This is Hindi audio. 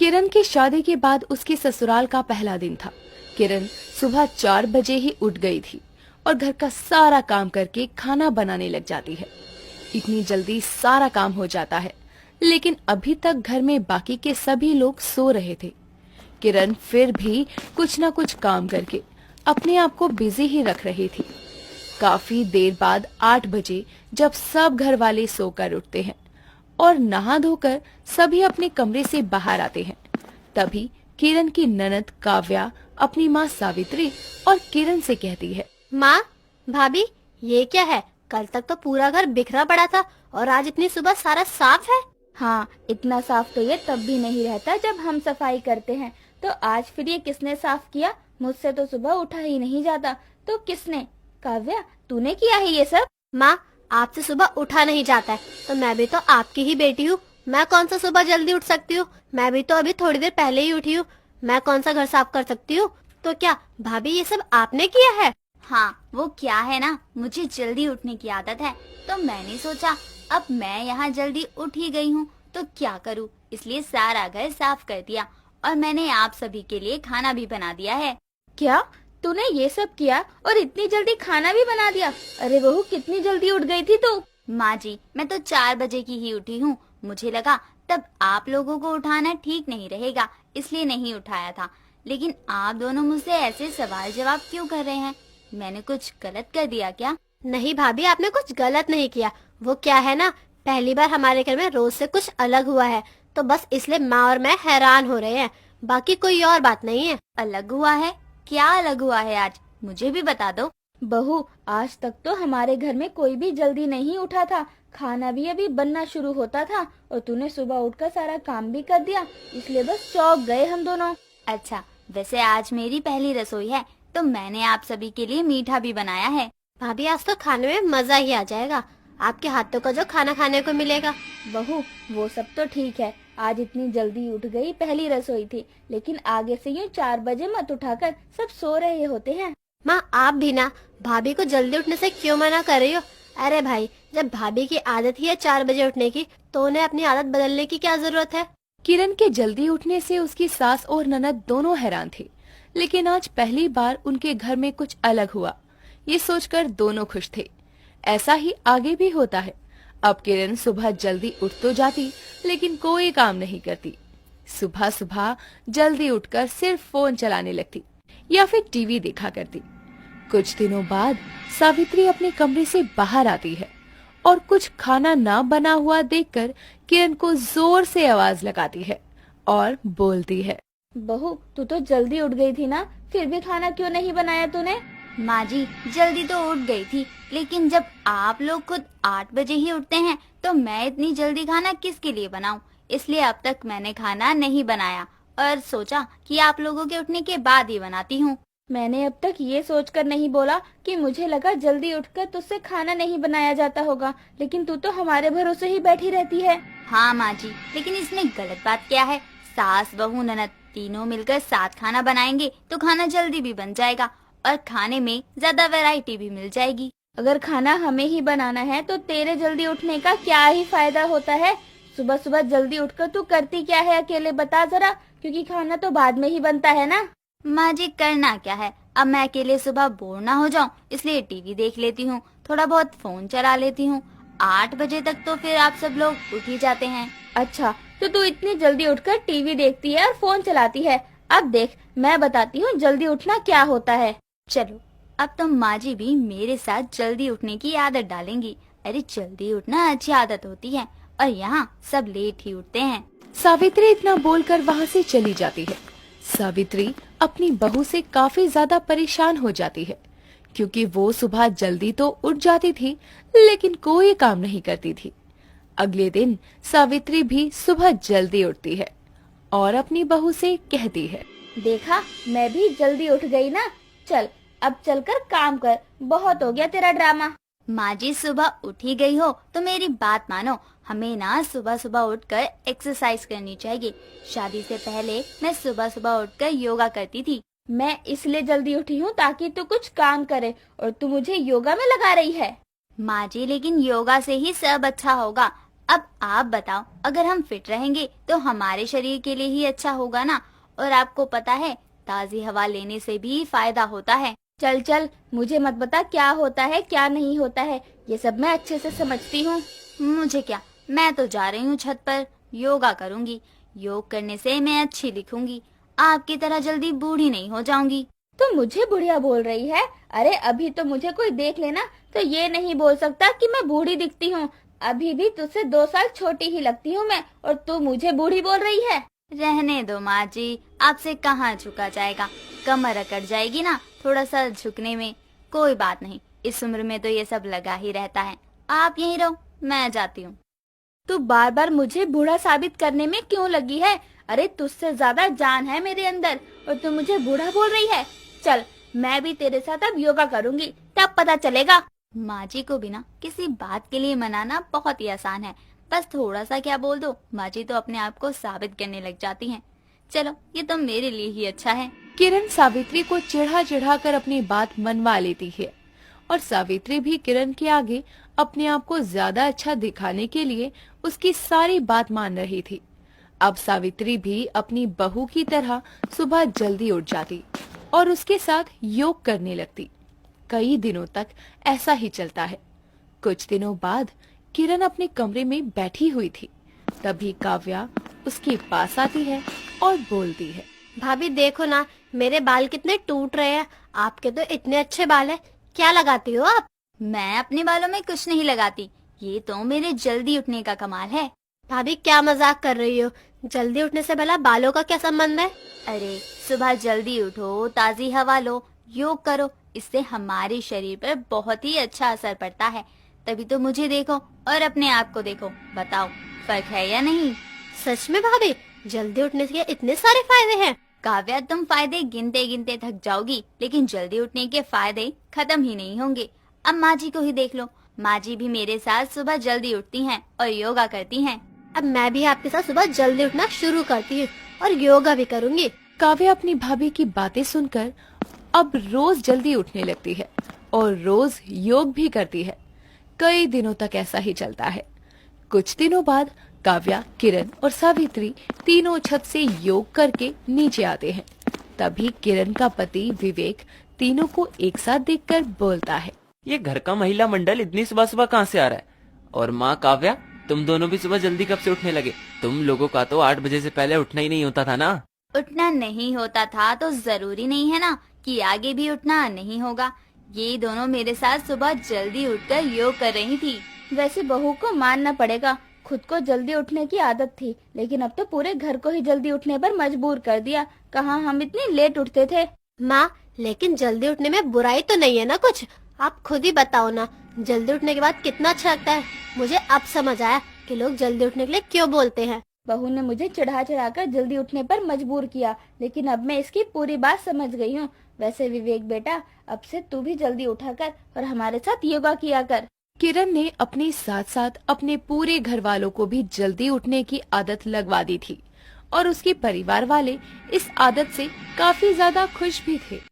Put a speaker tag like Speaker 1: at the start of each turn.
Speaker 1: किरण की शादी के बाद उसके ससुराल का पहला दिन था। किरण सुबह 4 बजे ही उठ गई थी और घर का सारा काम करके खाना बनाने लग जाती है। इतनी जल्दी सारा काम हो जाता है, लेकिन अभी तक घर में बाकी के सभी लोग सो रहे थे। किरण फिर भी कुछ न कुछ काम करके अपने आप को बिजी ही रख रही थी। काफी देर बाद 8 बजे जब सब घर वाले सोकर उठते हैं और नहा धोकर सभी अपने कमरे से बाहर आते हैं, तभी किरण की ननद काव्या अपनी माँ सावित्री और किरण से कहती है,
Speaker 2: माँ, भाभी, ये क्या है? कल तक तो पूरा घर बिखरा पड़ा था और आज इतनी सुबह सारा साफ है।
Speaker 3: हाँ, इतना साफ तो ये तब भी नहीं रहता जब हम सफाई करते हैं। तो आज फिर ये किसने साफ किया? मुझसे तो सुबह उठा ही नहीं जाता। तो किसने? काव्या, तूने किया है ये सब?
Speaker 2: माँ, आपसे सुबह उठा नहीं जाता है तो मैं भी तो आपकी ही बेटी हूँ। मैं कौन सा सुबह जल्दी उठ सकती हूँ? मैं भी तो अभी थोड़ी देर पहले ही उठी हूँ। मैं कौन सा घर साफ कर सकती हूँ? तो क्या भाभी ये सब आपने किया है?
Speaker 4: हाँ, वो क्या है ना, मुझे जल्दी उठने की आदत है, तो मैंने सोचा अब मैं यहाँ जल्दी उठ ही गई हूँ तो क्या करूँ, इसलिए सारा घर साफ कर दिया और मैंने आप सभी के लिए खाना भी बना दिया है।
Speaker 3: क्या तूने ये सब किया और इतनी जल्दी खाना भी बना दिया? अरे बहू, कितनी जल्दी उठ गई थी तू?
Speaker 4: माँ जी, मैं तो 4 बजे की ही उठी हूँ। मुझे लगा तब आप लोगों को उठाना ठीक नहीं रहेगा, इसलिए नहीं उठाया था। लेकिन आप दोनों मुझसे ऐसे सवाल जवाब क्यों कर रहे हैं? मैंने कुछ गलत कर दिया क्या?
Speaker 2: नहीं भाभी, आपने कुछ गलत नहीं किया। वो क्या है ना, पहली बार हमारे घर में रोज से कुछ अलग हुआ है, तो बस इसलिए माँ और मैं हैरान हो रहे हैं। बाकी कोई और बात नहीं है।
Speaker 4: अलग हुआ है? क्या अलग हुआ है आज? मुझे भी बता दो।
Speaker 3: बहू, आज तक तो हमारे घर में कोई भी जल्दी नहीं उठा था। खाना भी अभी बनना शुरू होता था और तूने सुबह उठकर सारा काम भी कर दिया, इसलिए बस चौंक गए हम दोनों।
Speaker 4: अच्छा, वैसे आज मेरी पहली रसोई है तो मैंने आप सभी के लिए मीठा भी बनाया है।
Speaker 2: भाभी, आज तो खाने में मजा ही आ जाएगा। आपके हाथों का जो खाना खाने को मिलेगा।
Speaker 3: बहू, वो सब तो ठीक है, आज इतनी जल्दी उठ गई, पहली रसोई थी, लेकिन आगे से यूँ 4 बजे मत उठाकर, सब सो रहे होते हैं।
Speaker 2: माँ, आप भी ना भाभी को जल्दी उठने से क्यों मना कर रही हो? अरे भाई, जब भाभी की आदत ही है 4 बजे उठने की, तो उन्हें अपनी आदत बदलने की क्या जरूरत है?
Speaker 1: किरण के जल्दी उठने से उसकी सास और ननद दोनों हैरान थे, लेकिन आज पहली बार उनके घर में कुछ अलग हुआ। ये सोचकर दोनों खुश थे। ऐसा ही आगे भी होता है। अब किरण सुबह जल्दी उठ तो जाती, लेकिन कोई काम नहीं करती। सुबह सुबह जल्दी उठकर सिर्फ फोन चलाने लगती या फिर टीवी देखा करती। कुछ दिनों बाद सावित्री अपने कमरे से बाहर आती है और कुछ खाना ना बना हुआ देखकर किरण को जोर से आवाज लगाती है और बोलती है,
Speaker 3: बहू, तू तो जल्दी उठ गई थी ना, फिर भी खाना क्यों नहीं बनाया तूने?
Speaker 4: माँ जी, जल्दी तो उठ गई थी, लेकिन जब आप लोग खुद 8 बजे ही उठते हैं तो मैं इतनी जल्दी खाना किसके लिए बनाऊं? इसलिए अब तक मैंने खाना नहीं बनाया और सोचा कि आप लोगों के उठने के बाद ही बनाती हूँ।
Speaker 3: मैंने अब तक ये सोचकर नहीं बोला कि मुझे लगा जल्दी उठकर तुझसे खाना नहीं बनाया जाता होगा, लेकिन तू तो हमारे भरोसे ही बैठी रहती है।
Speaker 4: हाँ माँ जी, लेकिन इसमें गलत बात क्या है? सास बहू ननद तीनों मिलकर साथ खाना बनाएंगे तो खाना जल्दी भी बन जाएगा और खाने में ज्यादा वैरायटी भी मिल जाएगी।
Speaker 3: अगर खाना हमें ही बनाना है तो तेरे जल्दी उठने का क्या ही फायदा होता है? सुबह सुबह जल्दी उठकर तू करती क्या है अकेले, बता जरा, क्योंकि खाना तो बाद में ही बनता है ना।
Speaker 4: माँ जी, करना क्या है? अब मैं अकेले सुबह बोर ना हो जाऊं, इसलिए टीवी देख लेती हूँ, थोड़ा बहुत फोन चला लेती हूँ। 8 बजे तक तो फिर आप सब लोग उठ ही जाते हैं।
Speaker 3: अच्छा, तो तू इतनी जल्दी उठकर टीवी देखती है और फोन चलाती है। अब देख, मैं बताती हूँ जल्दी उठना क्या होता है।
Speaker 4: चलो, अब तो माँ जी भी मेरे साथ जल्दी उठने की आदत डालेंगी। अरे जल्दी उठना अच्छी आदत होती है और यहाँ सब लेट ही उठते हैं।
Speaker 1: सावित्री इतना बोलकर वहाँ से चली जाती है। सावित्री अपनी बहू से काफी ज्यादा परेशान हो जाती है, क्योंकि वो सुबह जल्दी तो उठ जाती थी, लेकिन कोई काम नहीं करती थी। अगले दिन सावित्री भी सुबह जल्दी उठती है और अपनी बहू से कहती है,
Speaker 3: देखा, मैं भी जल्दी उठ गई ना। चल, अब चलकर काम कर, बहुत हो गया तेरा ड्रामा।
Speaker 4: माँ जी, सुबह उठ ही गई हो तो मेरी बात मानो। हमें ना सुबह सुबह उठकर एक्सरसाइज करनी चाहिए। शादी से पहले मैं सुबह सुबह उठकर योगा करती थी।
Speaker 3: मैं इसलिए जल्दी उठी हूँ ताकि तू कुछ काम करे, और तू मुझे योगा में लगा रही है।
Speaker 4: माँ जी, लेकिन योगा से ही सब अच्छा होगा। अब आप बताओ, अगर हम फिट रहेंगे तो हमारे शरीर के लिए ही अच्छा होगा ना। और आपको पता है, ताजी हवा लेने से भी फायदा होता है।
Speaker 3: चल चल, मुझे मत बता क्या होता है क्या नहीं होता है, ये सब मैं अच्छे से समझती हूँ।
Speaker 4: मुझे क्या, मैं तो जा रही हूँ छत पर, योगा करूँगी। योग करने से मैं अच्छी दिखूंगी, आपकी तरह जल्दी बूढ़ी नहीं हो जाऊंगी।
Speaker 3: तो मुझे बुढ़िया बोल रही है? अरे अभी तो मुझे कोई देख लेना तो ये नहीं बोल सकता कि मैं बूढ़ी दिखती हूँ। अभी भी तुझसे 2 साल छोटी ही लगती हूँ मैं, और तू मुझे बूढ़ी बोल रही है।
Speaker 4: रहने दो माँ जी, आपसे कहाँ झुका जाएगा, कमर अकड़ जाएगी ना थोड़ा सा झुकने में। कोई बात नहीं, इस उम्र में तो ये सब लगा ही रहता है। आप यहीं रहो, मैं जाती हूँ।
Speaker 3: तू बार बार मुझे बूढ़ा साबित करने में क्यों लगी है? अरे तुझसे ज्यादा जान है मेरे अंदर और तू मुझे बूढ़ा बोल रही है। चल, मैं भी तेरे साथ अब योगा करूंगी, तब पता चलेगा।
Speaker 4: माँ जी को भी ना किसी बात के लिए मनाना बहुत ही आसान है, बस थोड़ा सा क्या बोल दो, माँ जी तो अपने आप को साबित करने लग जाती हैं। चलो, ये तो मेरे लिए ही अच्छा है।
Speaker 1: किरण सावित्री को चिढ़ा चिढ़ा कर अपनी बात मनवा लेती है और सावित्री भी किरण के आगे अपने आप को ज्यादा अच्छा दिखाने के लिए उसकी सारी बात मान रही थी। अब सावित्री भी अपनी बहू की तरह सुबह जल्दी उठ जाती और उसके साथ योग करने लगती। कई दिनों तक ऐसा ही चलता है। कुछ दिनों बाद किरण अपने कमरे में बैठी हुई थी, तभी काव्या उसके पास आती है और बोलती है,
Speaker 2: भाभी देखो ना, मेरे बाल कितने टूट रहे हैं। आपके तो इतने अच्छे बाल है, क्या लगाती हो आप?
Speaker 4: मैं अपने बालों में कुछ नहीं लगाती, ये तो मेरे जल्दी उठने का कमाल है।
Speaker 2: भाभी क्या मजाक कर रही हो? जल्दी उठने से भला बालों का क्या संबंध है?
Speaker 4: अरे सुबह जल्दी उठो, ताजी हवा लो, योग करो, इससे हमारे शरीर पर बहुत ही अच्छा असर पड़ता है। तभी तो मुझे देखो और अपने आप को देखो, बताओ फर्क है या नहीं?
Speaker 2: सच में भाभी, जल्दी उठने के इतने सारे फायदे हैं?
Speaker 4: काव्या, तुम फायदे गिनते गिनते थक जाओगी, लेकिन जल्दी उठने के फायदे खत्म ही नहीं होंगे। अब माँ जी को ही देख लो, माँ जी भी मेरे साथ सुबह जल्दी उठती हैं और योगा करती हैं।
Speaker 2: अब मैं भी आपके साथ सुबह जल्दी उठना शुरू करती हूँ और योगा भी करूँगी।
Speaker 1: काव्या अपनी भाभी की बातें सुनकर अब रोज जल्दी उठने लगती है और रोज योग भी करती है। कई दिनों तक ऐसा ही चलता है। कुछ दिनों बाद काव्या, किरण और सावित्री तीनों छत से योग करके नीचे आते हैं। तभी किरण का पति विवेक तीनों को एक साथ देखकर बोलता है,
Speaker 5: ये घर का महिला मंडल इतनी सुबह सुबह कहाँ से आ रहा है? और माँ काव्या, तुम दोनों भी सुबह जल्दी कब से उठने लगे? तुम लोगों का तो 8 बजे से पहले उठना ही नहीं होता था ना।
Speaker 4: उठना नहीं होता था तो जरूरी नहीं है ना कि आगे भी उठना नहीं होगा। ये दोनों मेरे साथ सुबह जल्दी उठकर योग कर रही थी।
Speaker 3: वैसे बहू को मानना पड़ेगा, खुद को जल्दी उठने की आदत थी, लेकिन अब तो पूरे घर को ही जल्दी उठने पर मजबूर कर दिया। कहाँ हम इतनी लेट उठते थे।
Speaker 2: माँ, लेकिन जल्दी उठने में बुराई तो नहीं है ना कुछ? आप खुद ही बताओ ना, जल्दी उठने के बाद कितना अच्छा लगता है। मुझे अब समझ आया कि लोग जल्दी उठने के लिए क्यों बोलते हैं।
Speaker 3: बहू ने मुझे चढ़ा कर जल्दी उठने पर मजबूर किया, लेकिन अब मैं इसकी पूरी बात समझ गई हूँ। वैसे विवेक बेटा, अब से तू भी जल्दी उठा कर और हमारे साथ योगा किया कर।
Speaker 1: किरण ने अपने साथ साथ अपने पूरे घर वालों को भी जल्दी उठने की आदत लगवा दी थी और उसके परिवार वाले इस आदत से काफी ज्यादा खुश भी थे।